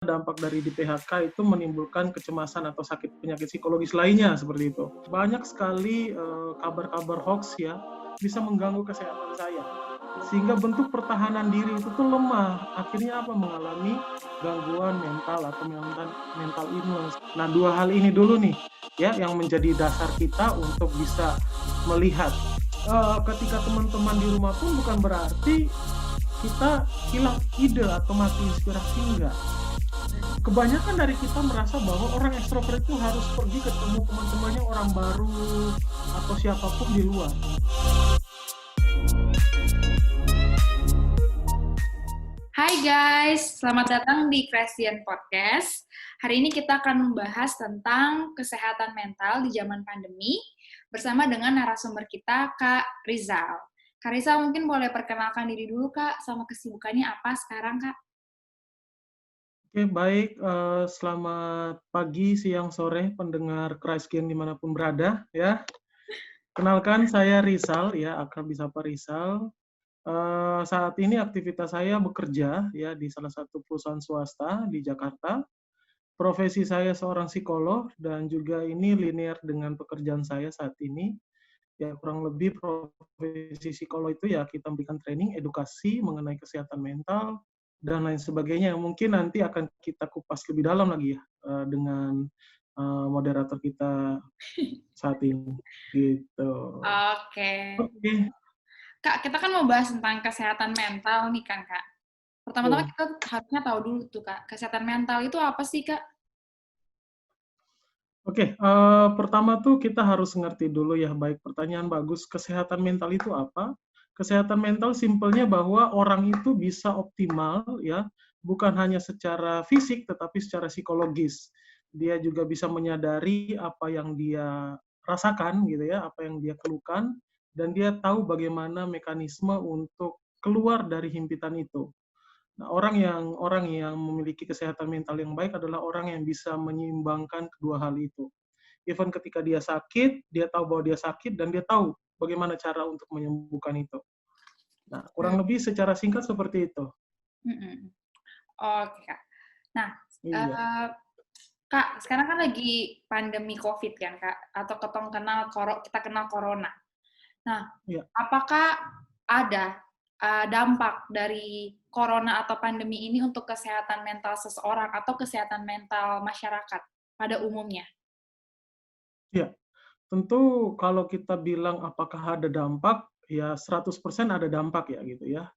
dampak dari di PHK itu menimbulkan kecemasan atau sakit penyakit psikologis lainnya seperti itu. Banyak sekali kabar-kabar hoax ya bisa mengganggu kesehatan saya. Sehingga bentuk pertahanan diri itu tuh lemah. Akhirnya apa? Mengalami gangguan mental atau mental illness. Nah, dua hal ini dulu nih ya yang menjadi dasar kita untuk bisa melihat ketika teman-teman di rumah pun bukan berarti kita hilang ide atau mati inspirasi, enggak. Kebanyakan dari kita merasa bahwa orang ekstrovert itu harus pergi ketemu teman-temannya, orang baru atau siapapun di luar. Hai guys, selamat datang di Creation Podcast. Hari ini kita akan membahas tentang kesehatan mental di zaman pandemi bersama dengan narasumber kita, Kak Rizal. Kak Rizal mungkin boleh perkenalkan diri dulu, Kak, sama kesibukannya apa sekarang, Kak? Oke, baik. Selamat pagi, siang, sore, pendengar Creation dimanapun berada. Ya, kenalkan saya Rizal, ya, akrab disapa Rizal. Saat ini aktivitas saya bekerja ya di salah satu perusahaan swasta di Jakarta. Profesi saya seorang psikolog dan juga ini linear dengan pekerjaan saya saat ini. Ya kurang lebih profesi psikolog itu ya kita memberikan training, edukasi mengenai kesehatan mental dan lain sebagainya. Mungkin nanti akan kita kupas lebih dalam lagi ya dengan moderator kita saat ini. Gitu. Oke. Oke. Kak, kita kan mau bahas tentang kesehatan mental nih kan, Kak. Pertama-tama kita harusnya tahu dulu tuh, Kak, kesehatan mental itu apa sih, Kak? Oke, pertama tuh kita harus ngerti dulu ya, baik pertanyaan bagus, kesehatan mental itu apa? Kesehatan mental simpelnya bahwa orang itu bisa optimal ya, bukan hanya secara fisik tetapi secara psikologis. Dia juga bisa menyadari apa yang dia rasakan gitu ya, apa yang dia keluhkan dan dia tahu bagaimana mekanisme untuk keluar dari himpitan itu. Nah, orang yang memiliki kesehatan mental yang baik adalah orang yang bisa menyeimbangkan kedua hal itu. Even ketika dia sakit, dia tahu bahwa dia sakit dan dia tahu bagaimana cara untuk menyembuhkan itu. Nah, kurang lebih secara singkat seperti itu. Oke, Kak. Nah, Iya. Kak, sekarang kan lagi pandemi COVID kan, Kak? Atau kita kenal corona. Nah, Iya. apakah ada dampak dari corona atau pandemi ini untuk kesehatan mental seseorang atau kesehatan mental masyarakat pada umumnya? Iya. Tentu kalau kita bilang apakah ada dampak, ya 100% ada dampak ya gitu ya.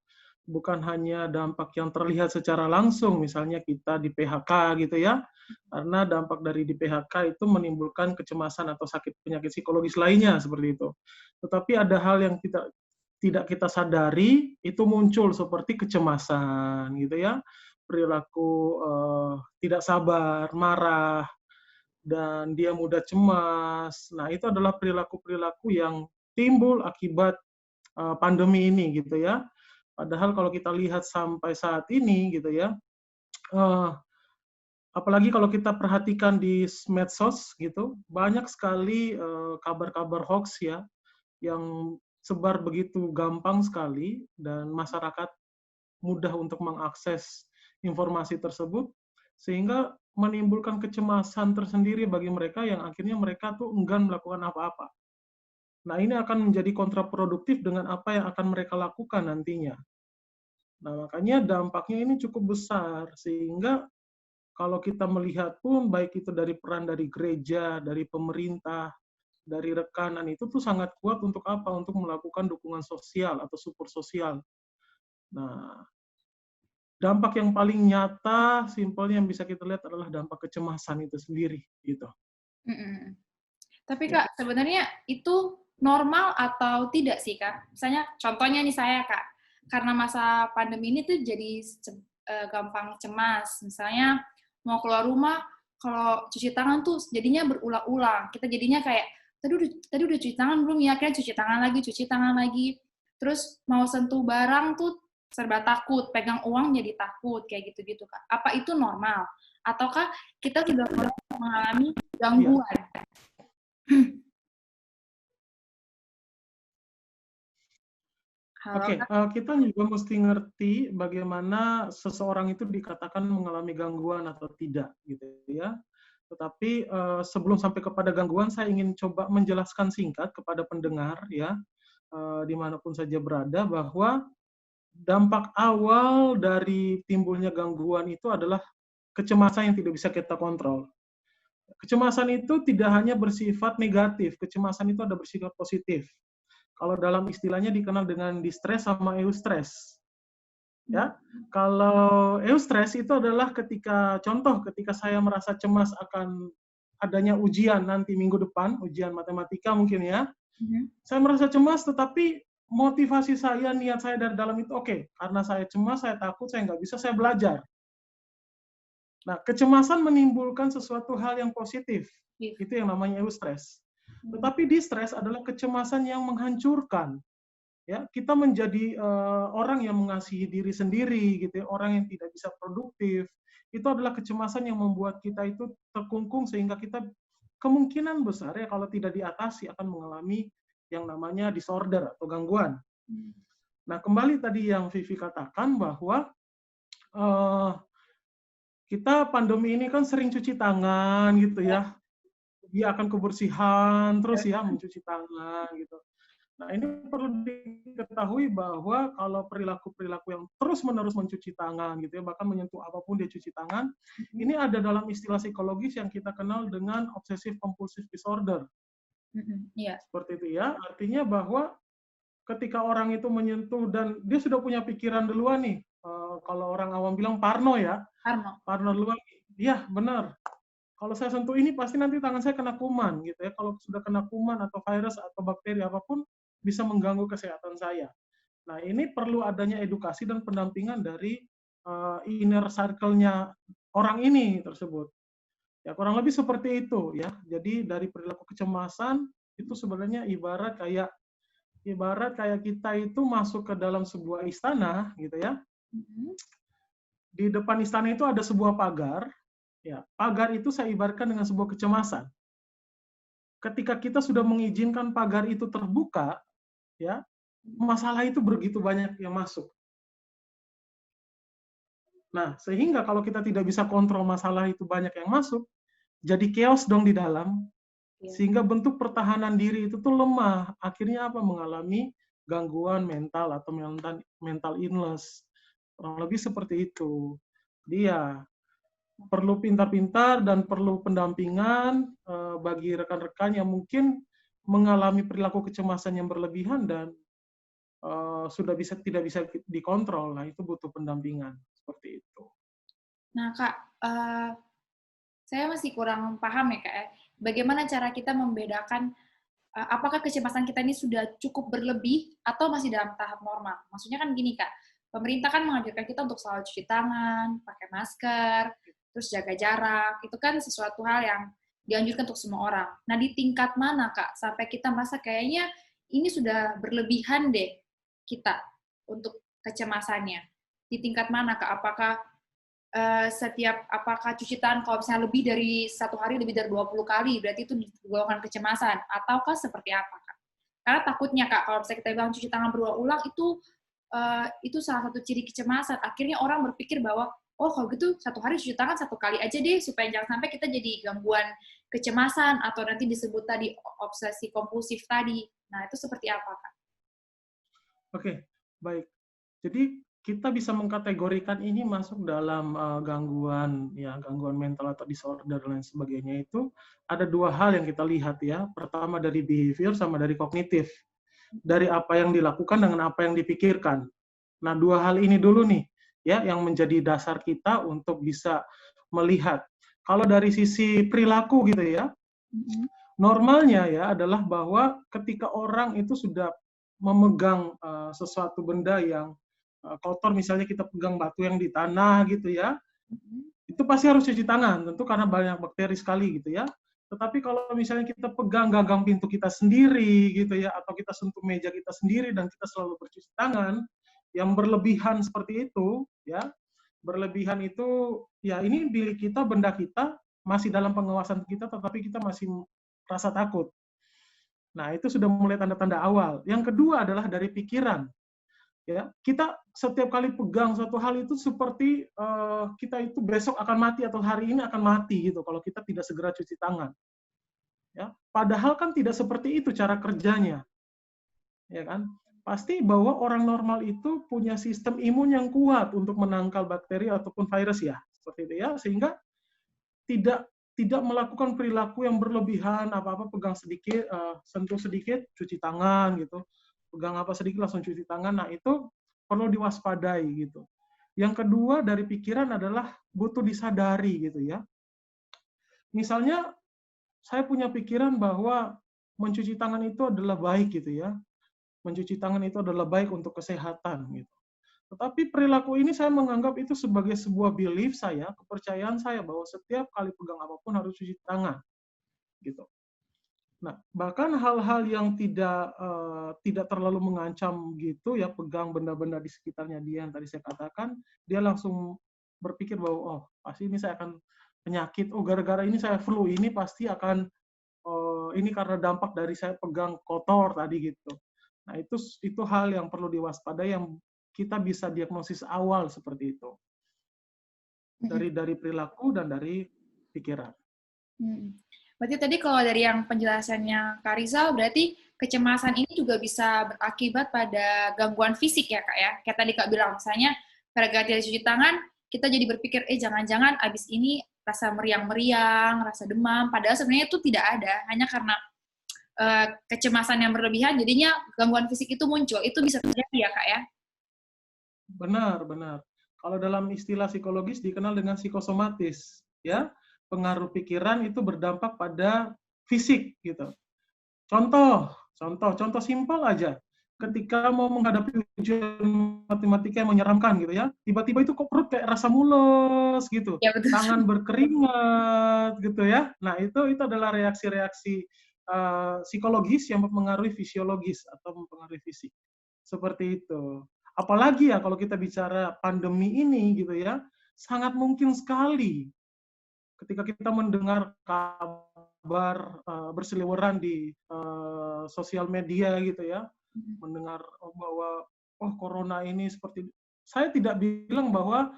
Bukan hanya dampak yang terlihat secara langsung, misalnya kita di PHK gitu ya, karena dampak dari di PHK itu menimbulkan kecemasan atau sakit penyakit psikologis lainnya seperti itu. Tetapi ada hal yang tidak kita sadari itu muncul seperti kecemasan gitu ya, perilaku tidak sabar, marah, dan dia mudah cemas. Nah, itu adalah perilaku-perilaku yang timbul akibat pandemi ini gitu ya. Padahal kalau kita lihat sampai saat ini gitu ya, eh, apalagi kalau kita perhatikan di medsos gitu, banyak sekali kabar-kabar hoax ya yang sebar begitu gampang sekali dan masyarakat mudah untuk mengakses informasi tersebut sehingga menimbulkan kecemasan tersendiri bagi mereka yang akhirnya mereka tuh enggan melakukan apa-apa. Nah, ini akan menjadi kontraproduktif dengan apa yang akan mereka lakukan nantinya. Nah, makanya dampaknya ini cukup besar, sehingga kalau kita melihat pun, baik itu dari peran dari gereja, dari pemerintah, dari rekanan, itu tuh sangat kuat untuk apa? Untuk melakukan dukungan sosial atau support sosial. Nah, dampak yang paling nyata, simpelnya yang bisa kita lihat adalah dampak kecemasan itu sendiri, gitu. Mm-mm. Tapi Ya. Kak, sebenarnya itu normal atau tidak sih Kak? Misalnya contohnya nih saya Kak, karena masa pandemi ini tuh jadi gampang cemas. Misalnya mau keluar rumah, kalau cuci tangan tuh jadinya berulang-ulang. Kita jadinya kayak, tadi udah cuci tangan belum ya? Akhirnya cuci tangan lagi. Terus mau sentuh barang tuh serba takut, pegang uang jadi takut, kayak gitu-gitu Kak. Apa itu normal? Ataukah kita sudah mulai mengalami Iya. gangguan? Halo, Oke, Kak. kita juga mesti ngerti bagaimana seseorang itu dikatakan mengalami gangguan atau tidak, gitu ya. Tetapi, sebelum sampai kepada gangguan, saya ingin coba menjelaskan singkat kepada pendengar ya, di saja berada, bahwa dampak awal dari timbulnya gangguan itu adalah kecemasan yang tidak bisa kita kontrol. Kecemasan itu tidak hanya bersifat negatif, kecemasan itu ada bersifat positif. Kalau dalam istilahnya dikenal dengan distress sama eustress. Hmm. Ya, kalau eustress itu adalah ketika saya merasa cemas akan adanya ujian nanti minggu depan, ujian matematika mungkin ya. Mhm. Saya merasa cemas, tetapi motivasi saya, niat saya dari dalam itu, oke, karena saya cemas, saya takut, saya nggak bisa, saya belajar. Nah, kecemasan menimbulkan sesuatu hal yang positif. Iya. Itu yang namanya eustress. Hmm. Tetapi distress adalah kecemasan yang menghancurkan. Ya, kita menjadi orang yang mengasihi diri sendiri, gitu ya, orang yang tidak bisa produktif. Itu adalah kecemasan yang membuat kita itu terkungkung sehingga kita kemungkinan besar ya kalau tidak diatasi akan mengalami yang namanya disorder atau gangguan. Hmm. Nah, kembali tadi yang Vivi katakan bahwa uh, kita pandemi ini kan sering cuci tangan gitu ya, dia akan kebersihan terus ya mencuci tangan gitu. Nah, ini perlu diketahui bahwa kalau perilaku-perilaku yang terus-menerus mencuci tangan gitu ya, bahkan menyentuh apapun dia cuci tangan, ini ada dalam istilah psikologis yang kita kenal dengan obsessive compulsive disorder. Iya. Seperti itu ya, artinya bahwa ketika orang itu menyentuh dan dia sudah punya pikiran duluan nih, kalau orang awam bilang parno ya, Arno. parno duluan, iya benar. Kalau saya sentuh ini pasti nanti tangan saya kena kuman gitu ya. Kalau sudah kena kuman atau virus atau bakteri apapun bisa mengganggu kesehatan saya. Nah, ini perlu adanya edukasi dan pendampingan dari inner circle-nya orang ini tersebut. Ya, kurang lebih seperti itu ya. Jadi dari perilaku kecemasan itu sebenarnya ibarat kayak kita itu masuk ke dalam sebuah istana gitu ya. Mhm. Di depan istana itu ada sebuah pagar. Ya, pagar itu saya ibaratkan dengan sebuah kecemasan. Ketika kita sudah mengizinkan pagar itu terbuka, ya, masalah itu begitu banyak yang masuk. Nah, sehingga kalau kita tidak bisa kontrol masalah itu banyak yang masuk, jadi chaos dong di dalam, Iya. sehingga bentuk pertahanan diri itu tuh lemah. Akhirnya apa? Mengalami gangguan mental atau mental illness. Kurang lebih seperti itu. Dia perlu pintar-pintar dan perlu pendampingan bagi rekan-rekan yang mungkin mengalami perilaku kecemasan yang berlebihan dan sudah tidak bisa dikontrol. Nah, itu butuh pendampingan seperti itu. Nah, Kak, saya masih kurang paham ya, Kak, ya. Bagaimana cara kita membedakan, apakah kecemasan kita ini sudah cukup berlebih atau masih dalam tahap normal? Maksudnya kan gini, Kak, pemerintah kan menganjurkan kita untuk selalu cuci tangan, pakai masker, terus jaga jarak. Itu kan sesuatu hal yang dianjurkan untuk semua orang. Nah, di tingkat mana, Kak, sampai kita merasa kayaknya ini sudah berlebihan deh kita untuk kecemasannya? Di tingkat mana, Kak? Apakah apakah cuci tangan kalau misalnya lebih dari 1 hari lebih dari 20 kali, berarti itu digolongkan kecemasan, ataukah seperti apa, Kak? Karena takutnya, Kak, kalau misalnya kita bilang cuci tangan berulang-ulang, itu salah satu ciri kecemasan. Akhirnya orang berpikir bahwa, oh kalau gitu 1 hari cuci tangan 1 kali aja deh, supaya jangan sampai kita jadi gangguan kecemasan, atau nanti disebut tadi obsesi kompulsif tadi. Nah, itu seperti apa, Kak? Oke, baik. Jadi kita bisa mengkategorikan ini masuk dalam gangguan gangguan mental atau disorder dan lain sebagainya itu ada dua hal yang kita lihat ya. Pertama dari behavior sama dari kognitif. Dari apa yang dilakukan dengan apa yang dipikirkan. Nah, dua hal ini dulu nih ya yang menjadi dasar kita untuk bisa melihat. Kalau dari sisi perilaku gitu ya, Mhm. normalnya ya adalah bahwa ketika orang itu sudah memegang sesuatu benda yang kotor, misalnya kita pegang batu yang di tanah gitu ya, Mhm. itu pasti harus cuci tangan, tentu karena banyak bakteri sekali gitu ya. Tetapi kalau misalnya kita pegang gagang pintu kita sendiri gitu ya, atau kita sentuh meja kita sendiri dan kita selalu bercuci tangan, yang berlebihan seperti itu ya, berlebihan itu ya ini diri kita, benda kita masih dalam pengawasan kita, tetapi kita masih rasa takut. Nah, itu sudah mulai tanda-tanda awal. Yang kedua adalah dari pikiran. Ya, kita setiap kali pegang suatu hal itu seperti kita itu besok akan mati atau hari ini akan mati gitu kalau kita tidak segera cuci tangan. Ya, padahal kan tidak seperti itu cara kerjanya, ya kan? Pasti bahwa orang normal itu punya sistem imun yang kuat untuk menangkal bakteri ataupun virus ya, seperti itu ya, sehingga tidak tidak melakukan perilaku yang berlebihan, apa-apa pegang sedikit, sentuh sedikit, cuci tangan gitu, pegang apa sedikit langsung cuci tangan. Nah itu perlu diwaspadai gitu. Yang kedua dari pikiran adalah butuh disadari gitu ya. Misalnya saya punya pikiran bahwa mencuci tangan itu adalah baik gitu ya. Mencuci tangan itu adalah baik untuk kesehatan gitu. Tetapi perilaku ini saya menganggap itu sebagai sebuah belief saya, kepercayaan saya bahwa setiap kali pegang apapun harus cuci tangan gitu. Nah, bahkan hal-hal yang tidak terlalu mengancam gitu ya, pegang benda-benda di sekitarnya dia yang tadi saya katakan, dia langsung berpikir bahwa oh, pasti ini saya akan penyakit, oh gara-gara ini saya flu, ini pasti akan ini karena dampak dari saya pegang kotor tadi gitu. Nah, itu hal yang perlu diwaspadai yang kita bisa diagnosis awal seperti itu. Dari perilaku dan dari pikiran. Berarti tadi kalau dari yang penjelasannya Kak Rizal, berarti kecemasan ini juga bisa berakibat pada gangguan fisik ya Kak ya? Kayak tadi Kak bilang, misalnya gara-gara tidak cuci tangan, kita jadi berpikir, jangan-jangan abis ini rasa meriang-meriang, rasa demam, padahal sebenarnya itu tidak ada, hanya karena kecemasan yang berlebihan, jadinya gangguan fisik itu muncul. Itu bisa terjadi ya Kak ya? Benar, benar. Kalau dalam istilah psikologis dikenal dengan psikosomatis, ya. Pengaruh pikiran itu berdampak pada fisik gitu. Contoh simpel aja. Ketika mau menghadapi ujian matematika yang menyeramkan gitu ya, tiba-tiba itu kok perut kayak rasa mules gitu, Ya, betul. tangan berkeringat gitu ya. Nah, itu adalah reaksi-reaksi psikologis yang mempengaruhi fisiologis atau mempengaruhi fisik. Seperti itu. Apalagi ya kalau kita bicara pandemi ini gitu ya, sangat mungkin sekali ketika kita mendengar kabar berseliweran di sosial media gitu ya, mendengar bahwa corona ini seperti, saya tidak bilang bahwa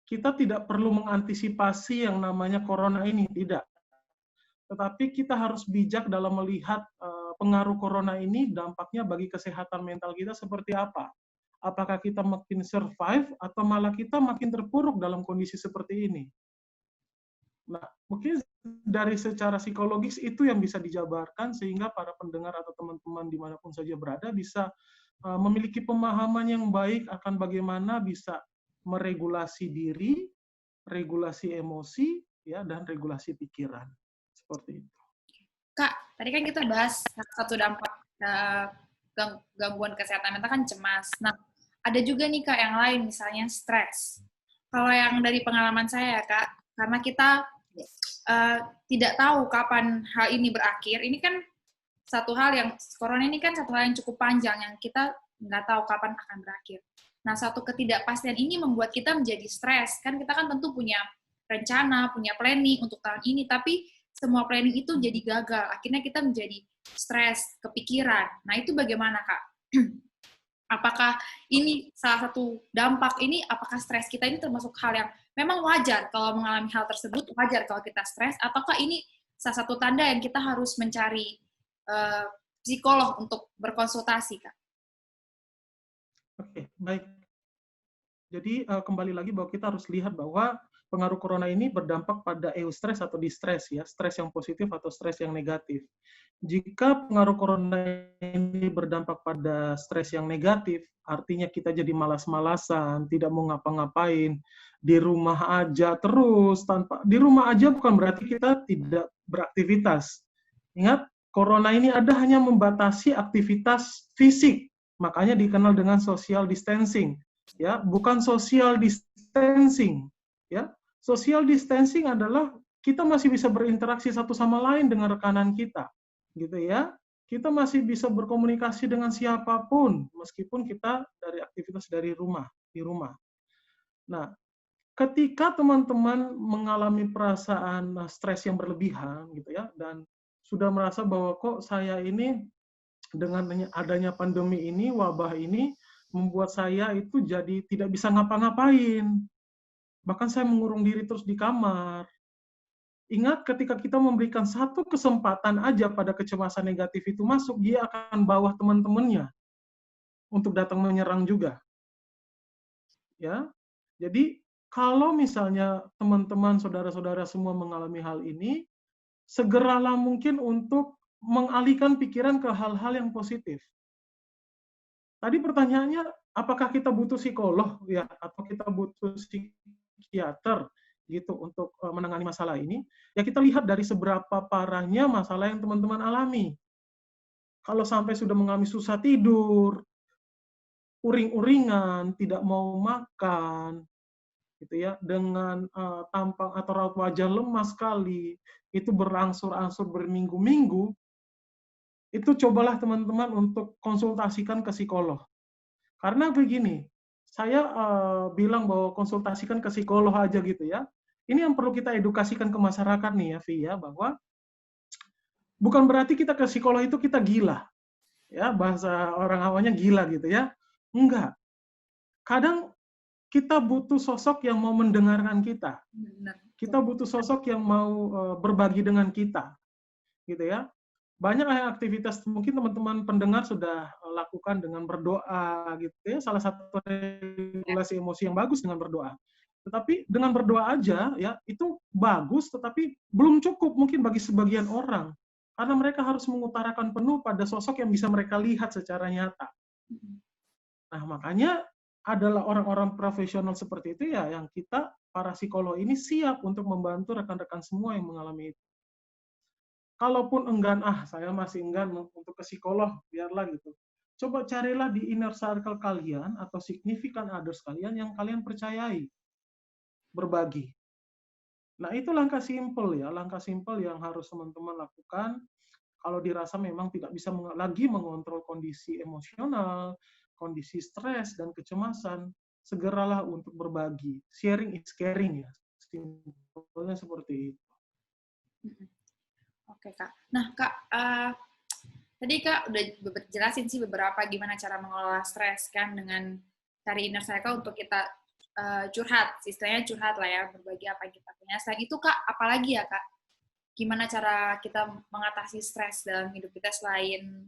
kita tidak perlu mengantisipasi yang namanya corona ini, tidak. Tetapi kita harus bijak dalam melihat pengaruh corona ini dampaknya bagi kesehatan mental kita seperti apa. Apakah kita makin survive atau malah kita makin terpuruk dalam kondisi seperti ini. Nah, mungkin dari secara psikologis itu yang bisa dijabarkan sehingga para pendengar atau teman-teman dimanapun saja berada bisa memiliki pemahaman yang baik akan bagaimana bisa meregulasi diri, regulasi emosi, ya, dan regulasi pikiran. Seperti itu. Kak, tadi kan kita bahas satu dampak gangguan kesehatan mental kan cemas. Nah, ada juga nih Kak yang lain, misalnya stres. Kalau yang dari pengalaman saya ya Kak, karena kita tidak tahu kapan hal ini berakhir, ini kan satu hal yang, corona ini kan satu hal yang cukup panjang, yang kita nggak tahu kapan akan berakhir. Nah, satu ketidakpastian ini membuat kita menjadi stres. Kan kita kan tentu punya rencana, punya planning untuk tahun ini, tapi semua planning itu jadi gagal. Akhirnya kita menjadi stres, kepikiran. Nah, itu bagaimana, Kak? Apakah ini salah satu dampak ini, apakah stres kita ini termasuk hal yang memang wajar kalau mengalami hal tersebut, wajar kalau kita stres, ataukah ini salah satu tanda yang kita harus mencari psikolog untuk berkonsultasi, Kak? Oke, baik. Jadi kembali lagi bahwa kita harus lihat bahwa pengaruh corona ini berdampak pada eustress atau distress ya, stres yang positif atau stres yang negatif. Jika pengaruh corona ini berdampak pada stres yang negatif, artinya kita jadi malas-malasan, tidak mau ngapa-ngapain, di rumah aja terus, di rumah aja bukan berarti kita tidak beraktivitas. Ingat, corona ini ada hanya membatasi aktivitas fisik, makanya dikenal dengan social distancing. Ya, bukan social distancing. Ya, social distancing adalah kita masih bisa berinteraksi satu sama lain dengan rekanan kita, gitu ya. Kita masih bisa berkomunikasi dengan siapapun, meskipun kita dari aktivitas dari rumah, di rumah. Nah, ketika teman-teman mengalami perasaan stres yang berlebihan, gitu ya, dan sudah merasa bahwa kok saya ini dengan adanya pandemi ini, wabah ini, membuat saya itu jadi tidak bisa ngapa-ngapain. Bahkan saya mengurung diri terus di kamar. Ingat ketika kita memberikan satu kesempatan aja pada kecemasan negatif itu masuk, dia akan bawa teman-temannya untuk datang menyerang juga. Ya, jadi kalau misalnya teman-teman, saudara-saudara semua mengalami hal ini, segeralah mungkin untuk mengalihkan pikiran ke hal-hal yang positif. Tadi pertanyaannya, apakah kita butuh psikolog ya atau kita butuh psikiater gitu untuk menangani masalah ini? Ya kita lihat dari seberapa parahnya masalah yang teman-teman alami. Kalau sampai sudah mengalami susah tidur, uring-uringan, tidak mau makan, gitu ya, dengan tampang atau raut wajah lemah sekali, itu berangsur-angsur berminggu-minggu, itu cobalah teman-teman untuk konsultasikan ke psikolog. Karena begini, saya bilang bahwa konsultasikan ke psikolog aja gitu ya. Ini yang perlu kita edukasikan ke masyarakat nih ya, Vi ya, bahwa bukan berarti kita ke psikolog itu kita gila, ya bahasa orang awamnya gila gitu ya. Enggak. Kadang kita butuh sosok yang mau mendengarkan kita. Benar. Kita butuh sosok yang mau berbagi dengan kita, gitu ya. Banyak aktivitas mungkin teman-teman pendengar sudah lakukan dengan berdoa, gitu ya. Salah satu regulasi emosi yang bagus dengan berdoa. Tetapi dengan berdoa aja, ya itu bagus, tetapi belum cukup mungkin bagi sebagian orang, karena mereka harus mengutarakan penuh pada sosok yang bisa mereka lihat secara nyata. Nah, makanya adalah orang-orang profesional seperti itu ya yang kita para psikolog ini siap untuk membantu rekan-rekan semua yang mengalami itu. Kalaupun enggan, saya masih enggan untuk ke psikolog, biarlah gitu. Coba carilah di inner circle kalian atau significant others kalian yang kalian percayai, berbagi. Nah, itu langkah simpel ya, langkah simpel yang harus teman-teman lakukan kalau dirasa memang tidak bisa lagi mengontrol kondisi emosional, kondisi stres dan kecemasan, segeralah untuk berbagi. Sharing is caring ya. Simpelnya seperti itu. Oke, Kak. Nah, Kak, tadi Kak udah jelasin sih beberapa gimana cara mengelola stres kan dengan cari inner circle untuk kita curhat, istilahnya curhat lah ya, berbagi apa yang kita punya. Selain itu Kak, apalagi ya Kak? Gimana cara kita mengatasi stres dalam hidup kita selain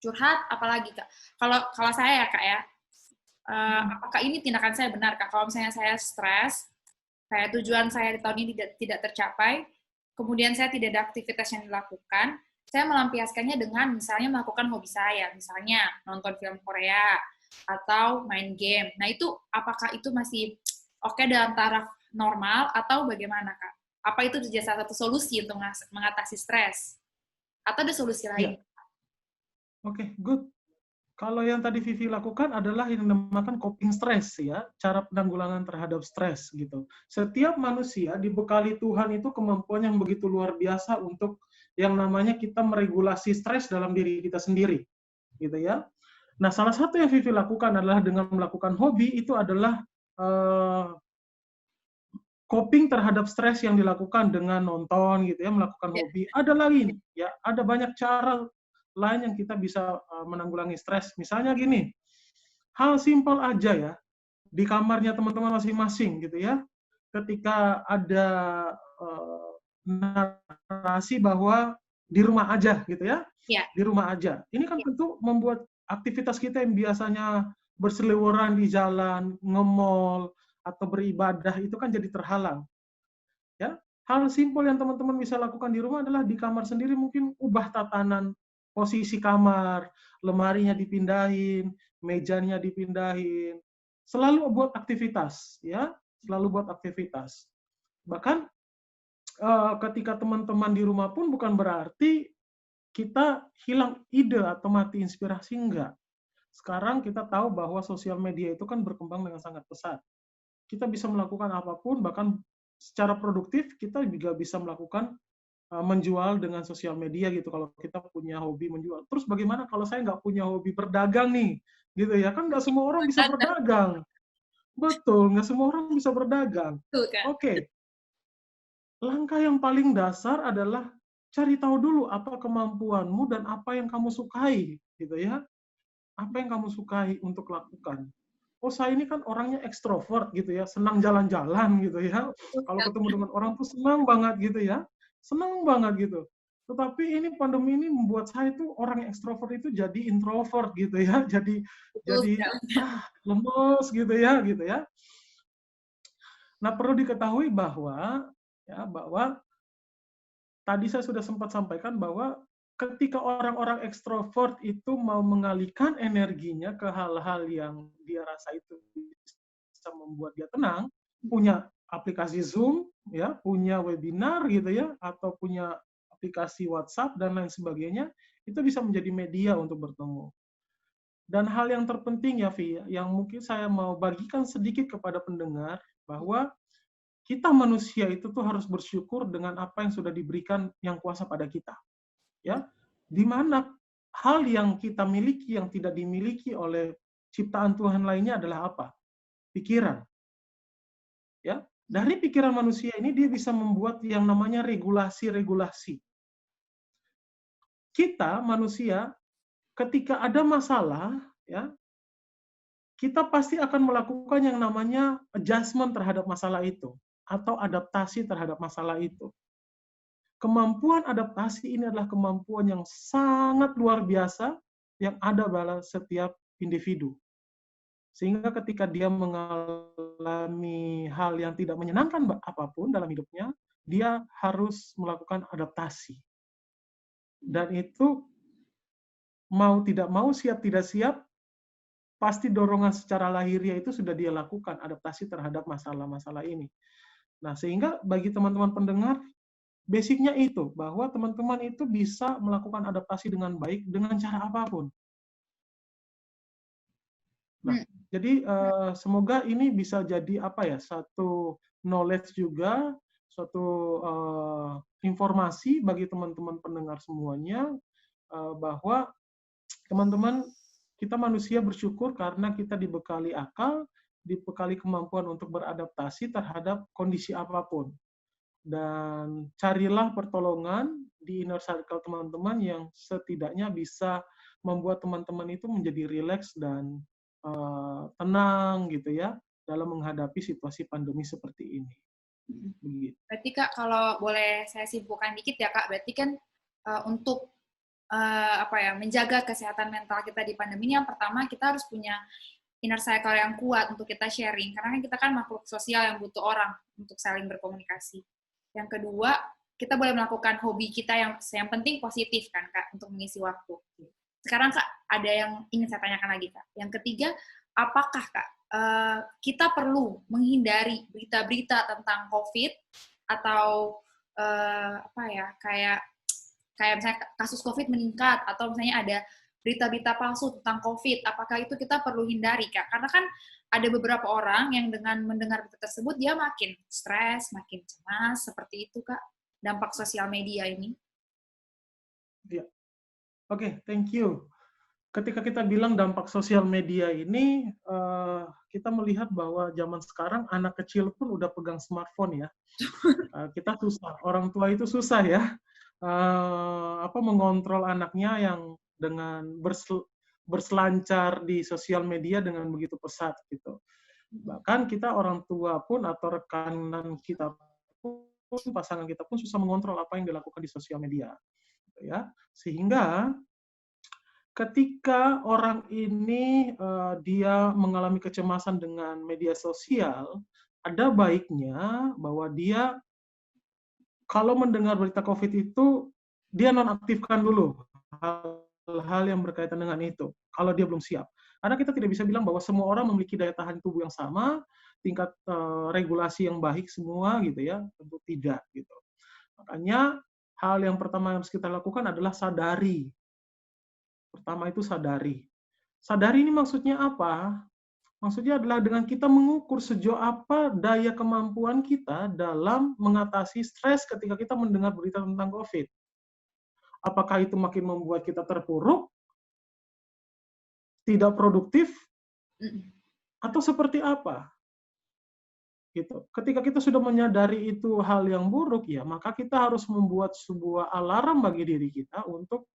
curhat, apalagi Kak? Kalau saya ya Kak ya, apakah ini tindakan saya benar Kak? Kalau misalnya saya stres, kayak tujuan saya di tahun ini tidak tercapai, kemudian saya tidak ada aktivitas yang dilakukan, saya melampiaskannya dengan misalnya melakukan hobi saya, misalnya nonton film Korea atau main game. Nah itu apakah itu masih oke dalam taraf normal atau bagaimana Kak? Apa itu jadi salah satu solusi untuk mengatasi stres? Atau ada solusi lain? Oke, good. Kalau yang tadi Vivi lakukan adalah yang dinamakan coping stress ya, cara penanggulangan terhadap stres gitu. Setiap manusia dibekali Tuhan itu kemampuan yang begitu luar biasa untuk yang namanya kita meregulasi stres dalam diri kita sendiri, gitu ya. Nah, salah satu yang Vivi lakukan adalah dengan melakukan hobi itu adalah coping terhadap stres yang dilakukan dengan nonton gitu ya, melakukan hobi. Ada lain ya, ada banyak cara lain yang kita bisa menanggulangi stres. Misalnya gini, hal simpel aja ya, di kamarnya teman-teman masing-masing gitu ya, ketika ada narasi bahwa di rumah aja gitu ya, di rumah aja. Ini kan tentu membuat aktivitas kita yang biasanya berseliweran di jalan, nge-mall, atau beribadah itu kan jadi terhalang. Ya, hal simpel yang teman-teman bisa lakukan di rumah adalah di kamar sendiri mungkin ubah tatanan posisi kamar, lemarinya dipindahin, mejanya dipindahin. Selalu buat aktivitas, ya, selalu buat aktivitas. Bahkan ketika teman-teman di rumah pun bukan berarti kita hilang ide atau mati inspirasi, enggak. Sekarang kita tahu bahwa sosial media itu kan berkembang dengan sangat pesat. Kita bisa melakukan apapun, bahkan secara produktif kita juga bisa melakukan menjual dengan sosial media gitu kalau kita punya hobi menjual. Terus bagaimana kalau saya nggak punya hobi berdagang nih, gitu ya kan nggak semua orang bisa berdagang. Betul, nggak semua orang bisa berdagang. Oke. Langkah yang paling dasar adalah cari tahu dulu apa kemampuanmu dan apa yang kamu sukai, gitu ya. Apa yang kamu sukai untuk lakukan? Oh, saya ini kan orangnya ekstrovert gitu ya, senang jalan-jalan gitu ya. Kalau ketemu dengan orang tuh senang banget gitu ya. Senang banget gitu. Tetapi ini pandemi ini membuat saya tuh orang yang ekstrovert itu jadi introvert gitu ya. Jadi Betul jadi sekali. lemes gitu ya gitu ya. Nah, perlu diketahui bahwa bahwa tadi saya sudah sempat sampaikan bahwa ketika orang-orang ekstrovert itu mau mengalihkan energinya ke hal-hal yang dia rasa itu bisa membuat dia tenang, punya aplikasi Zoom, ya, punya webinar gitu ya, atau punya aplikasi WhatsApp dan lain sebagainya, itu bisa menjadi media untuk bertemu. Dan hal yang terpenting ya, Vi, yang mungkin saya mau bagikan sedikit kepada pendengar, bahwa kita manusia itu tuh harus bersyukur dengan apa yang sudah diberikan yang kuasa pada kita. Ya, di mana hal yang kita miliki yang tidak dimiliki oleh ciptaan Tuhan lainnya adalah apa? Pikiran. Ya, dari pikiran manusia ini dia bisa membuat yang namanya regulasi-regulasi. Kita manusia ketika ada masalah, ya, kita pasti akan melakukan yang namanya adjustment terhadap masalah itu atau adaptasi terhadap masalah itu. Kemampuan adaptasi ini adalah kemampuan yang sangat luar biasa yang ada pada setiap individu. Sehingga ketika dia mengalami hal yang tidak menyenangkan apapun dalam hidupnya, dia harus melakukan adaptasi. Dan itu mau tidak mau, siap tidak siap, pasti dorongan secara lahiriah itu sudah dia lakukan, adaptasi terhadap masalah-masalah ini. Nah, sehingga bagi teman-teman pendengar, basicnya itu, bahwa teman-teman itu bisa melakukan adaptasi dengan baik dengan cara apapun. Nah, jadi semoga ini bisa jadi apa ya, satu knowledge juga, suatu informasi bagi teman-teman pendengar semuanya, bahwa teman-teman, kita manusia bersyukur karena kita dibekali akal, dibekali kemampuan untuk beradaptasi terhadap kondisi apapun. Dan carilah pertolongan di inner circle teman-teman yang setidaknya bisa membuat teman-teman itu menjadi rileks dan tenang gitu ya dalam menghadapi situasi pandemi seperti ini. Begitu. Berarti Kak, kalau boleh saya simpulkan dikit ya Kak, berarti kan untuk menjaga kesehatan mental kita di pandemi ini, yang pertama kita harus punya inner circle yang kuat untuk kita sharing, karena kan kita kan makhluk sosial yang butuh orang untuk saling berkomunikasi. Yang kedua, kita boleh melakukan hobi kita yang penting positif kan Kak, untuk mengisi waktu. Sekarang Kak, ada yang ingin saya tanyakan lagi Kak. Yang ketiga, apakah Kak kita perlu menghindari berita-berita tentang COVID atau kayak misalnya kasus COVID meningkat atau misalnya ada berita-berita palsu tentang COVID, apakah itu kita perlu hindari, Kak? Karena kan ada beberapa orang yang dengan mendengar berita tersebut, dia makin stres, makin cemas, seperti itu, Kak, dampak sosial media ini. Ya. Oke, thank you. Ketika kita bilang dampak sosial media ini, kita melihat bahwa zaman sekarang anak kecil pun udah pegang smartphone ya. Kita susah, orang tua itu susah ya, mengontrol anaknya yang dengan berselancar di sosial media dengan begitu pesat gitu. Bahkan kita orang tua pun atau rekanan kita pun, pasangan kita pun susah mengontrol apa yang dilakukan di sosial media, gitu ya. Sehingga ketika orang ini dia mengalami kecemasan dengan media sosial, ada baiknya bahwa dia kalau mendengar berita COVID itu, dia nonaktifkan dulu hal-hal yang berkaitan dengan itu, kalau dia belum siap. Karena kita tidak bisa bilang bahwa semua orang memiliki daya tahan tubuh yang sama, tingkat regulasi yang baik semua gitu ya, tentu tidak gitu. Makanya hal yang pertama yang harus kita lakukan adalah sadari. Pertama itu sadari. Sadari ini maksudnya apa? Maksudnya adalah dengan kita mengukur sejauh apa daya kemampuan kita dalam mengatasi stres ketika kita mendengar berita tentang COVID. Apakah itu makin membuat kita terpuruk, tidak produktif, atau seperti apa? Gitu. Ketika kita sudah menyadari itu hal yang buruk, ya maka kita harus membuat sebuah alarm bagi diri kita untuk,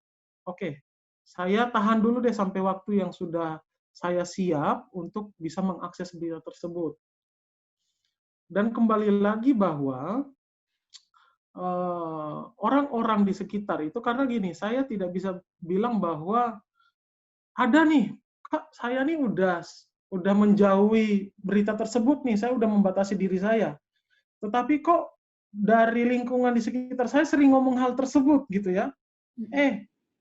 oke, saya tahan dulu deh sampai waktu yang sudah saya siap untuk bisa mengakses berita tersebut. Dan kembali lagi bahwa orang-orang di sekitar itu, karena gini, saya tidak bisa bilang bahwa ada nih, Kak, saya nih udah menjauhi berita tersebut nih, saya udah membatasi diri saya. Tetapi kok dari lingkungan di sekitar saya sering ngomong hal tersebut gitu ya. Mm-mm. Eh,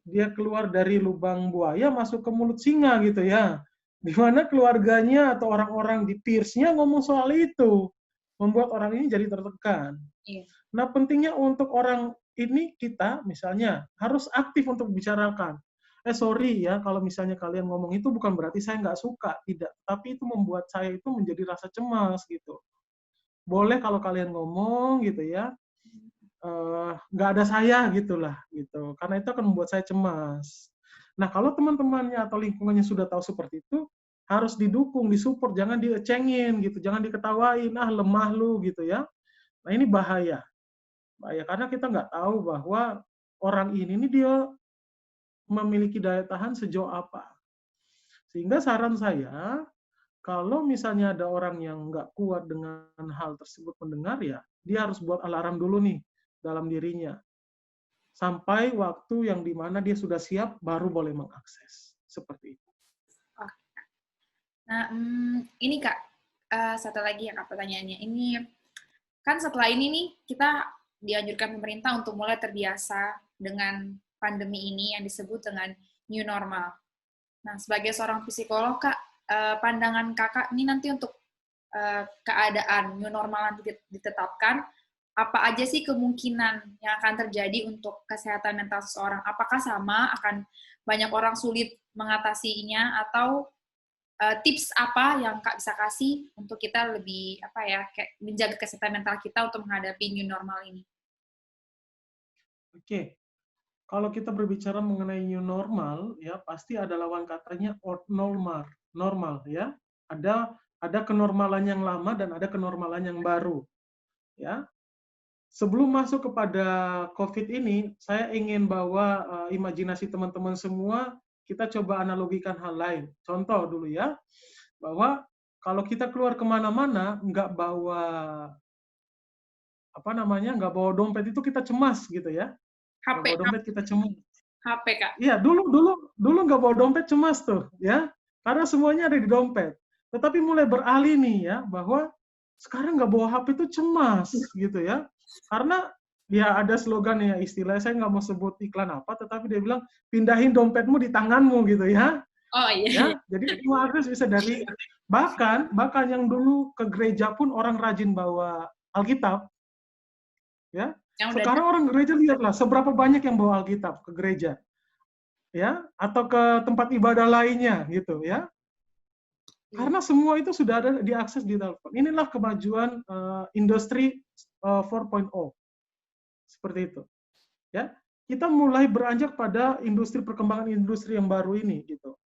dia keluar dari lubang buaya masuk ke mulut singa gitu ya. Di mana keluarganya atau orang-orang di peers-nya ngomong soal itu. Membuat orang ini jadi tertekan. Iya. Nah, pentingnya untuk orang ini kita misalnya harus aktif untuk bicarakan. Sorry ya, kalau misalnya kalian ngomong itu bukan berarti saya nggak suka, tidak. Tapi itu membuat saya itu menjadi rasa cemas gitu. Boleh kalau kalian ngomong gitu ya, nggak ada saya gitulah gitu. Karena itu akan membuat saya cemas. Nah, kalau teman-temannya atau lingkungannya sudah tahu seperti itu, harus didukung, disupport, jangan diecengin gitu, jangan diketawain, ah lemah lu gitu ya. Nah, ini bahaya. Bahaya karena kita nggak tahu bahwa orang ini nih dia memiliki daya tahan sejauh apa. Sehingga saran saya, kalau misalnya ada orang yang nggak kuat dengan hal tersebut mendengar ya, dia harus buat alarm dulu nih dalam dirinya. Sampai waktu yang dimana dia sudah siap, baru boleh mengakses. Seperti itu. Oh. Nah, ini Kak, satu lagi ya Kak pertanyaannya. Ini kan setelah ini nih kita dianjurkan pemerintah untuk mulai terbiasa dengan pandemi ini yang disebut dengan new normal. Nah, sebagai seorang psikolog Kak, pandangan Kakak ini nanti untuk keadaan new normal nanti ditetapkan, apa aja sih kemungkinan yang akan terjadi untuk kesehatan mental seseorang? Apakah sama akan banyak orang sulit mengatasinya atau tips apa yang Kak bisa kasih untuk kita lebih apa ya kayak menjaga kesehatan mental kita untuk menghadapi new normal ini? Oke, kalau kita berbicara mengenai new normal, ya pasti ada lawan katanya old normal, normal ya. Ada kenormalan yang lama dan ada kenormalan yang baru, ya. Sebelum masuk kepada COVID ini, saya ingin bawa imajinasi teman-teman semua, kita coba analogikan hal lain. Contoh dulu ya, bahwa kalau kita keluar kemana-mana, nggak bawa apa namanya, nggak bawa dompet itu kita cemas gitu ya, nggak HP, bawa dompet kita cemas. HP Kak. Iya, dulu nggak bawa dompet cemas tuh, ya, karena semuanya ada di dompet. Tetapi mulai beralih nih ya, bahwa sekarang nggak bawa HP itu cemas, gitu ya. Karena ya ada slogan ya, istilahnya saya nggak mau sebut iklan apa, tetapi dia bilang pindahin dompetmu di tanganmu gitu ya. Oh iya, iya. Ya, jadi semua akses bisa dari bahkan yang dulu ke gereja pun orang rajin bawa Alkitab, ya. Yang udah Sekarang orang gereja lihatlah seberapa banyak yang bawa Alkitab ke gereja, ya, atau ke tempat ibadah lainnya gitu ya. Karena semua itu sudah ada diakses di telepon. Inilah kemajuan industri 4.0. Seperti itu. Ya. Kita mulai beranjak pada industri perkembangan industri yang baru ini gitu.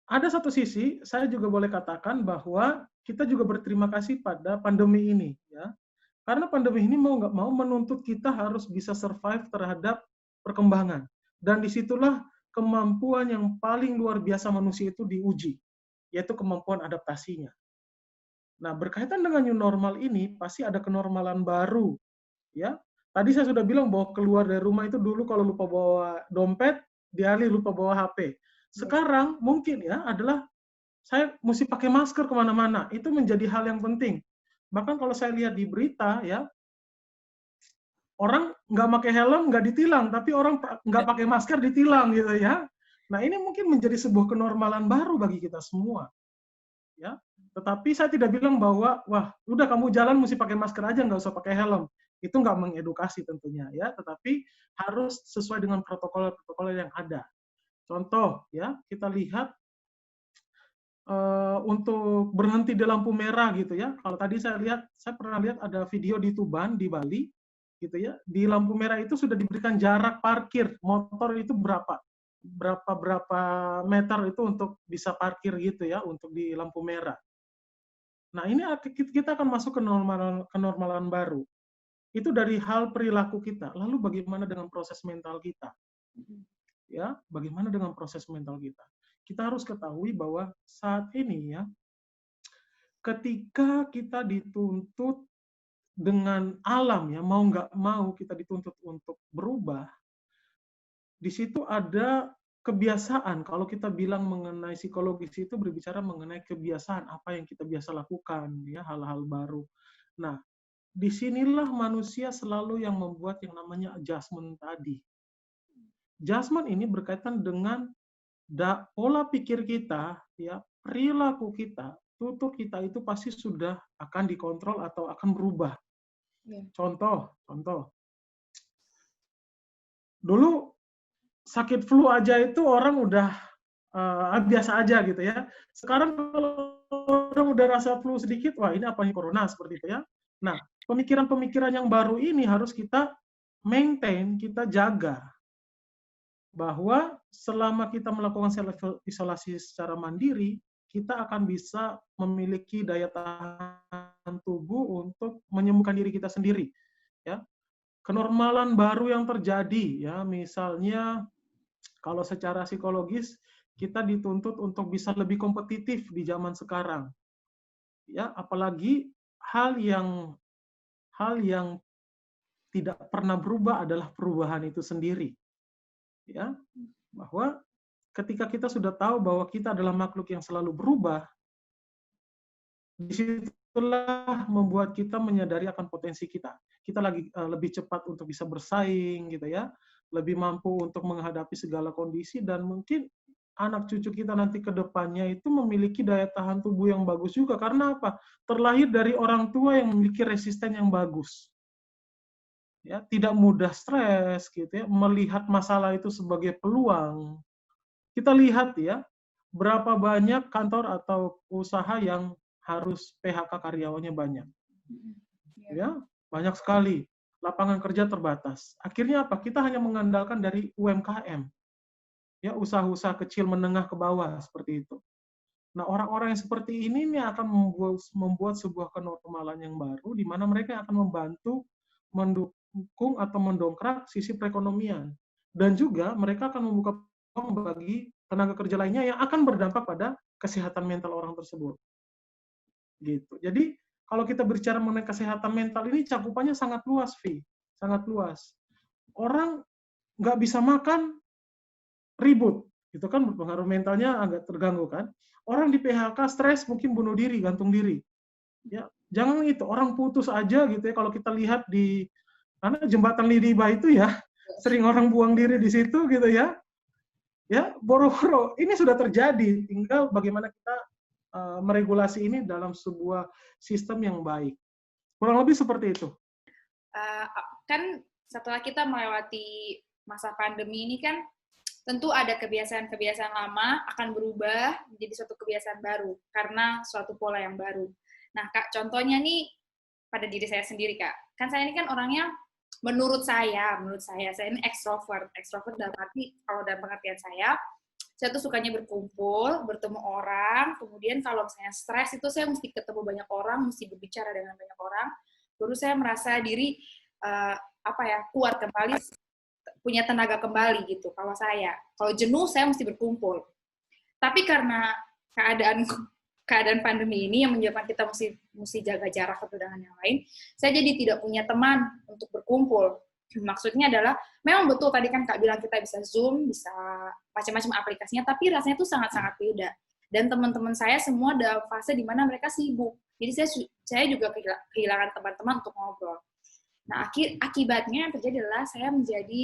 Ada satu sisi saya juga boleh katakan bahwa kita juga berterima kasih pada pandemi ini ya. Karena pandemi ini mau nggak mau menuntut kita harus bisa survive terhadap perkembangan. Dan disitulah kemampuan yang paling luar biasa manusia itu diuji, yaitu kemampuan adaptasinya. Nah, berkaitan dengan new normal ini, pasti ada kenormalan baru. Ya, tadi saya sudah bilang bahwa keluar dari rumah itu dulu kalau lupa bawa dompet, dialih lupa bawa HP. Sekarang mungkin ya adalah saya mesti pakai masker kemana-mana. Itu menjadi hal yang penting. Bahkan kalau saya lihat di berita ya, orang nggak pakai helm nggak ditilang, tapi orang nggak pakai masker ditilang gitu ya. Nah ini mungkin menjadi sebuah kenormalan baru bagi kita semua, ya. Tetapi saya tidak bilang bahwa wah udah kamu jalan mesti pakai masker aja nggak usah pakai helm. Itu nggak mengedukasi tentunya ya, tetapi harus sesuai dengan protokol-protokol yang ada. Contoh ya kita lihat untuk berhenti di lampu merah gitu ya. Kalau tadi saya pernah lihat ada video di Tuban di Bali gitu ya, di lampu merah itu sudah diberikan jarak parkir motor itu berapa meter itu untuk bisa parkir gitu ya untuk di lampu merah. Nah ini kita akan masuk ke kenormalan baru. Itu dari hal perilaku kita. Lalu bagaimana dengan proses mental kita? Ya, bagaimana dengan proses mental kita? Kita harus ketahui bahwa saat ini ya, ketika kita dituntut dengan alam ya, mau nggak mau kita dituntut untuk berubah, di situ ada kebiasaan. Kalau kita bilang mengenai psikologis itu berbicara mengenai kebiasaan apa yang kita biasa lakukan, ya hal-hal baru. Nah, disinilah manusia selalu yang membuat yang namanya adjustment tadi. Adjustment ini berkaitan dengan pola pikir kita, ya perilaku kita, tutur kita itu pasti sudah akan dikontrol atau akan berubah. Iya. Contoh, dulu sakit flu aja itu orang udah biasa aja gitu ya. Sekarang kalau orang udah rasa flu sedikit, wah ini apa nih corona seperti itu ya. Nah, pemikiran-pemikiran yang baru ini harus kita maintain, kita jaga bahwa selama kita melakukan self isolasi secara mandiri, kita akan bisa memiliki daya tahan tubuh untuk menyembuhkan diri kita sendiri. Ya, kenormalan baru yang terjadi, ya misalnya kalau secara psikologis kita dituntut untuk bisa lebih kompetitif di zaman sekarang. Ya, apalagi hal yang hal yang tidak pernah berubah adalah perubahan itu sendiri. Ya, bahwa ketika kita sudah tahu bahwa kita adalah makhluk yang selalu berubah, disitulah membuat kita menyadari akan potensi kita. Kita lagi lebih cepat untuk bisa bersaing, gitu ya, lebih mampu untuk menghadapi segala kondisi dan mungkin anak cucu kita nanti ke depannya itu memiliki daya tahan tubuh yang bagus juga. Karena apa? Terlahir dari orang tua yang memiliki resisten yang bagus. Ya, tidak mudah stres gitu ya, melihat masalah itu sebagai peluang. Kita lihat ya, berapa banyak kantor atau usaha yang harus PHK karyawannya banyak. Iya. Ya, banyak sekali. Lapangan kerja terbatas. Akhirnya apa? Kita hanya mengandalkan dari UMKM. Ya, usaha-usaha kecil menengah ke bawah seperti itu. Nah, orang-orang yang seperti ini nih akan membuat sebuah kenormalan yang baru di mana mereka akan membantu mendukung atau mendongkrak sisi perekonomian. Dan juga mereka akan membuka peluang bagi tenaga kerja lainnya yang akan berdampak pada kesehatan mental orang tersebut. Gitu. Jadi, kalau kita berbicara mengenai kesehatan mental ini cakupannya sangat luas, Vi. Sangat luas. Orang nggak bisa makan, ribut. Itu kan berpengaruh mentalnya agak terganggu kan. Orang di PHK stres mungkin bunuh diri, gantung diri. Ya, jangan itu orang putus aja gitu ya kalau kita lihat di karena jembatan Lidiba itu ya sering orang buang diri di situ gitu ya. Ya, boro-boro ini sudah terjadi. Tinggal bagaimana kita meregulasi ini dalam sebuah sistem yang baik. Kurang lebih seperti itu. Kan setelah kita melewati masa pandemi ini kan tentu ada kebiasaan-kebiasaan lama akan berubah menjadi suatu kebiasaan baru karena suatu pola yang baru. Nah, Kak, contohnya nih pada diri saya sendiri, Kak. Kan saya ini kan orangnya menurut saya ini ekstrovert. Ekstrovert dalam arti kalau dalam pengertian saya tuh sukanya berkumpul, bertemu orang, kemudian kalau misalnya stres itu saya mesti ketemu banyak orang, mesti berbicara dengan banyak orang, baru saya merasa diri kuat kembali, punya tenaga kembali gitu. Kalau jenuh saya mesti berkumpul. Tapi karena keadaan pandemi ini yang menyebabkan kita mesti jaga jarak satu dengan yang lain, saya jadi tidak punya teman untuk berkumpul. Maksudnya adalah, memang betul tadi kan Kak bilang kita bisa Zoom, bisa macam-macam aplikasinya, tapi rasanya itu sangat-sangat beda. Dan teman-teman saya semua dalam fase di mana mereka sibuk. Jadi saya juga kehilangan teman-teman untuk ngobrol. Nah, akibatnya yang terjadi adalah saya menjadi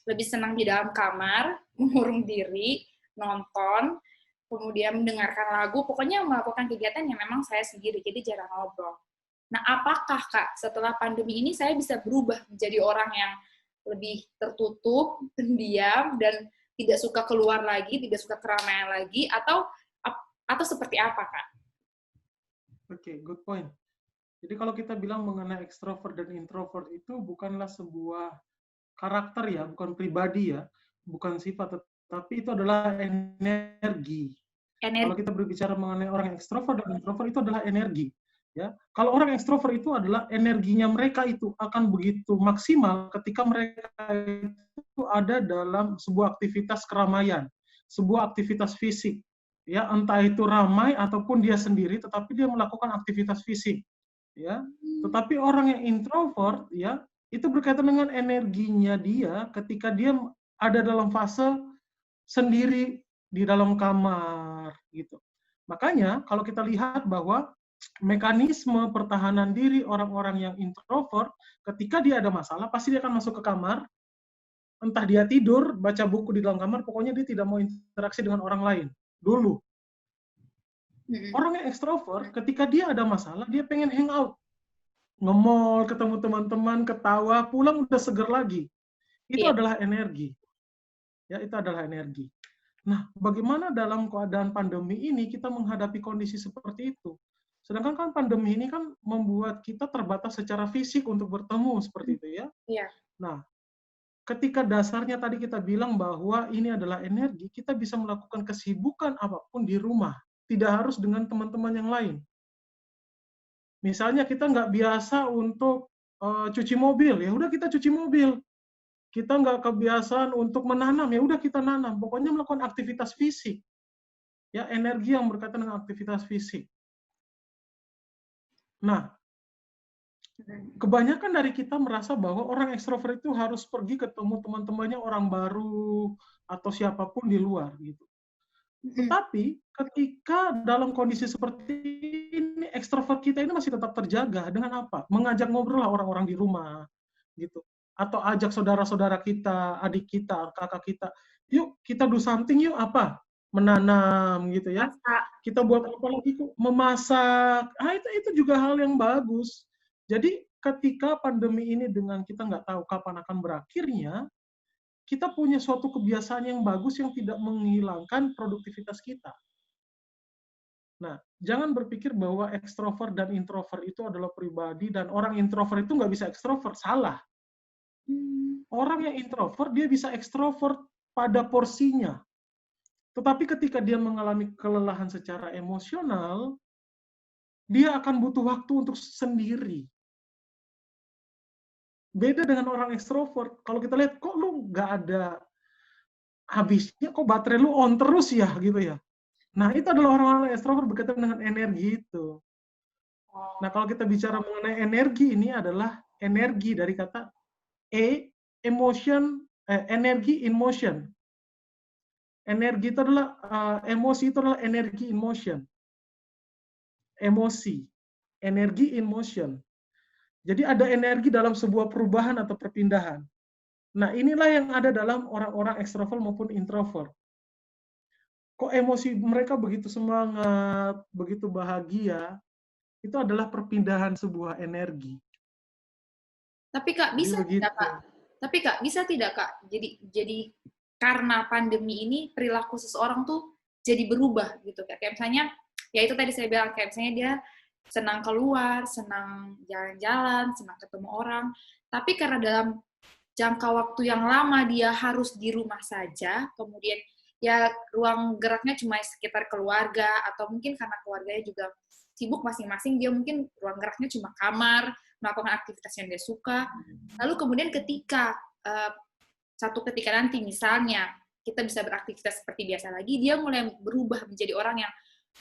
lebih senang di dalam kamar, mengurung diri, nonton, kemudian mendengarkan lagu, pokoknya melakukan kegiatan yang memang saya sendiri, jadi jarang ngobrol. Nah, apakah Kak, setelah pandemi ini saya bisa berubah menjadi orang yang lebih tertutup, pendiam, dan tidak suka keluar lagi, tidak suka keramaian lagi, atau seperti apa, Kak? Oke, good point. Jadi kalau kita bilang mengenai extrovert dan introvert itu bukanlah sebuah karakter ya, bukan pribadi ya, bukan sifat, tetapi itu adalah energi. Kalau kita berbicara mengenai orang yang ekstrovert dan introvert itu adalah energi. Ya, kalau orang ekstrovert itu adalah energinya mereka itu akan begitu maksimal ketika mereka itu ada dalam sebuah aktivitas keramaian, sebuah aktivitas fisik. Ya, entah itu ramai ataupun dia sendiri, tetapi dia melakukan aktivitas fisik. Ya, tetapi orang yang introvert, ya, itu berkaitan dengan energinya dia ketika dia ada dalam fase sendiri di dalam kamar, gitu. Makanya kalau kita lihat bahwa mekanisme pertahanan diri orang-orang yang introvert, ketika dia ada masalah, pasti dia akan masuk ke kamar, entah dia tidur, baca buku di dalam kamar, pokoknya dia tidak mau interaksi dengan orang lain. Dulu. Orang yang ekstrovert, ketika dia ada masalah, dia pengen hangout. Nge-mall, ketemu teman-teman, ketawa, pulang udah seger lagi. Itu Iya. adalah energi. Ya, itu adalah energi. Nah, bagaimana dalam keadaan pandemi ini kita menghadapi kondisi seperti itu? Sedangkan kan pandemi ini kan membuat kita terbatas secara fisik untuk bertemu seperti itu ya. Iya. Nah, ketika dasarnya tadi kita bilang bahwa ini adalah energi, kita bisa melakukan kesibukan apapun di rumah, tidak harus dengan teman-teman yang lain. Misalnya kita nggak biasa untuk cuci mobil, ya udah kita cuci mobil. Kita nggak kebiasaan untuk menanam, ya udah kita nanam. Pokoknya melakukan aktivitas fisik. Ya, energi yang berkaitan dengan aktivitas fisik. Nah, kebanyakan dari kita merasa bahwa orang ekstrovert itu harus pergi ketemu teman-temannya orang baru atau siapapun di luar gitu. Tetapi ketika dalam kondisi seperti ini ekstrovert kita ini masih tetap terjaga dengan apa? Mengajak ngobrol orang-orang di rumah gitu. Atau ajak saudara-saudara kita, adik kita, kakak kita, yuk kita do something yuk apa? Menanam gitu ya. Masak. Kita buat apa lagi kok? Memasak. Ah itu juga hal yang bagus. Jadi ketika pandemi ini dengan kita nggak tahu kapan akan berakhirnya, kita punya suatu kebiasaan yang bagus yang tidak menghilangkan produktivitas kita. Nah, jangan berpikir bahwa ekstrovert dan introvert itu adalah pribadi dan orang introvert itu nggak bisa ekstrovert. Salah. Orang yang introvert, dia bisa ekstrovert pada porsinya. Tetapi ketika dia mengalami kelelahan secara emosional, dia akan butuh waktu untuk sendiri. Beda dengan orang ekstrovert. Kalau kita lihat, kok lu nggak ada habisnya, kok baterai lu on terus ya, gitu ya. Nah, itu adalah orang-orang ekstrovert berkaitan dengan energi itu. Nah, kalau kita bicara mengenai energi, ini adalah energi dari kata energi in motion. Energi itu adalah, emosi itu adalah energi in motion. Emosi, energi in motion. Jadi ada energi dalam sebuah perubahan atau perpindahan. Nah, inilah yang ada dalam orang-orang ekstrovert maupun introvert. Kok emosi mereka begitu semangat, begitu bahagia, itu adalah perpindahan sebuah energi. Tapi Kak, Jadi bisa tidak begitu. Kak? Tapi Kak, bisa tidak Kak? Jadi karena pandemi ini perilaku seseorang tuh jadi berubah gitu Kak. Kayak misalnya, ya itu tadi saya bilang, kayak misalnya dia senang keluar, senang jalan-jalan, senang ketemu orang. Tapi karena dalam jangka waktu yang lama dia harus di rumah saja, kemudian ya ruang geraknya cuma sekitar keluarga, atau mungkin karena keluarganya juga sibuk masing-masing, dia mungkin ruang geraknya cuma kamar, melakukan aktivitas yang dia suka. Lalu kemudian ketika ketika nanti misalnya kita bisa beraktivitas seperti biasa lagi, dia mulai berubah menjadi orang yang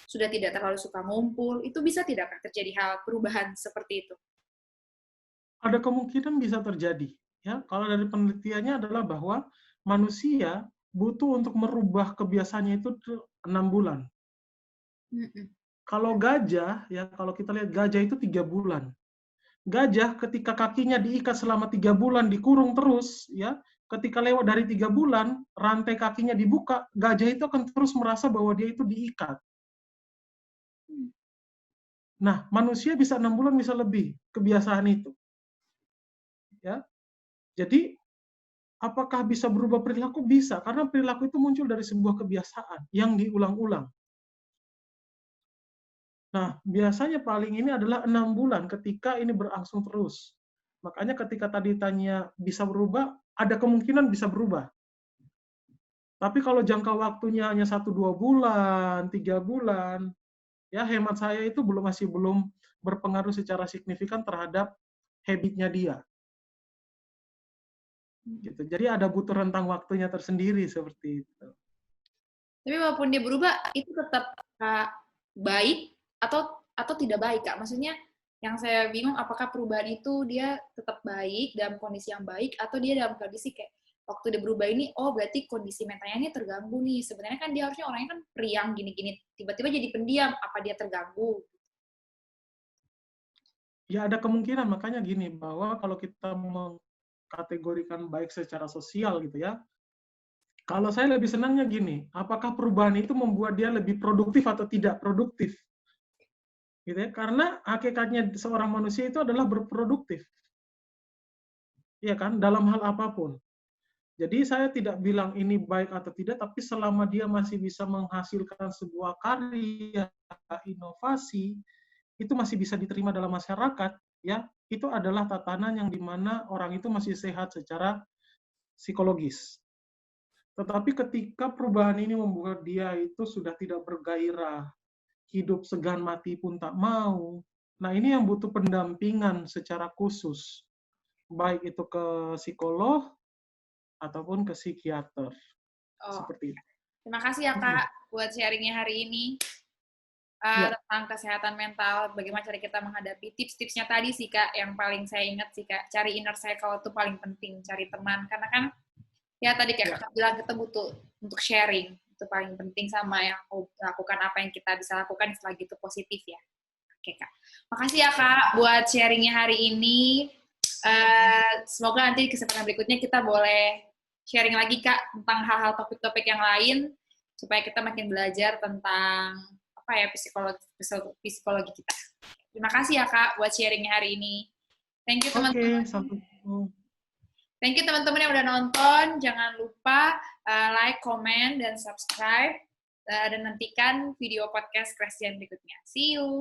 sudah tidak terlalu suka ngumpul. Itu bisa tidak terjadi hal perubahan seperti itu? Ada kemungkinan bisa terjadi. Ya, kalau dari penelitiannya adalah bahwa manusia butuh untuk merubah kebiasaannya itu 6 bulan. Kalau gajah, ya kalau kita lihat gajah itu 3 bulan. Gajah ketika kakinya diikat selama 3 bulan dikurung terus, ya ketika lewat dari 3 bulan, rantai kakinya dibuka, gajah itu akan terus merasa bahwa dia itu diikat. Nah, manusia bisa 6 bulan, bisa lebih, kebiasaan itu. Ya, jadi apakah bisa berubah perilaku? Bisa, karena perilaku itu muncul dari sebuah kebiasaan yang diulang-ulang. Nah, biasanya paling ini adalah 6 bulan ketika ini berlangsung terus. Makanya ketika tadi tanya bisa berubah, ada kemungkinan bisa berubah. Tapi kalau jangka waktunya hanya 1-2 bulan, 3 bulan, ya hemat saya itu masih belum berpengaruh secara signifikan terhadap habit-nya dia. Gitu. Jadi ada butuh rentang waktunya tersendiri seperti itu. Tapi walaupun dia berubah, itu tetap baik atau tidak baik, Kak? Maksudnya yang saya bingung, apakah perubahan itu dia tetap baik, dalam kondisi yang baik, atau dia dalam kondisi kayak, waktu dia berubah ini, oh berarti kondisi mentalnya ini terganggu nih. Sebenarnya kan dia harusnya orangnya kan periang gini-gini, tiba-tiba jadi pendiam, apa dia terganggu? Ya ada kemungkinan, makanya gini, bahwa kalau kita mengkategorikan baik secara sosial gitu ya, kalau saya lebih senangnya gini, apakah perubahan itu membuat dia lebih produktif atau tidak produktif? Gitu ya, karena hakikatnya seorang manusia itu adalah berproduktif. Iya kan, dalam hal apapun. Jadi saya tidak bilang ini baik atau tidak, tapi selama dia masih bisa menghasilkan sebuah karya, inovasi, itu masih bisa diterima dalam masyarakat, ya, itu adalah tatanan yang dimana orang itu masih sehat secara psikologis. Tetapi ketika perubahan ini membuat dia itu sudah tidak bergairah, hidup segan mati pun tak mau, nah ini yang butuh pendampingan secara khusus, baik itu ke psikolog ataupun ke psikiater. Oh, Seperti itu. terima kasih ya Kak buat sharingnya hari ini Ya, tentang kesehatan mental, bagaimana cara kita menghadapi tips-tipsnya tadi sih Kak, yang paling saya ingat sih Kak, cari inner circle itu paling penting, cari teman, karena kan ya tadi kayak Kakak bilang kita butuh untuk sharing, itu paling penting sama yang lakukan apa yang kita bisa lakukan setelah gitu positif ya. Oke Kak, makasih ya Kak buat sharingnya hari ini. Semoga nanti di kesempatan berikutnya kita boleh sharing lagi Kak tentang hal-hal topik-topik yang lain supaya kita makin belajar tentang apa ya psikologi kita. Terima kasih ya Kak buat sharingnya hari ini. Thank you teman-teman. oke, sampai ketemu. Thank you teman-teman yang udah nonton. Jangan lupa like, comment, dan subscribe. Dan nantikan video podcast Christian berikutnya. See you!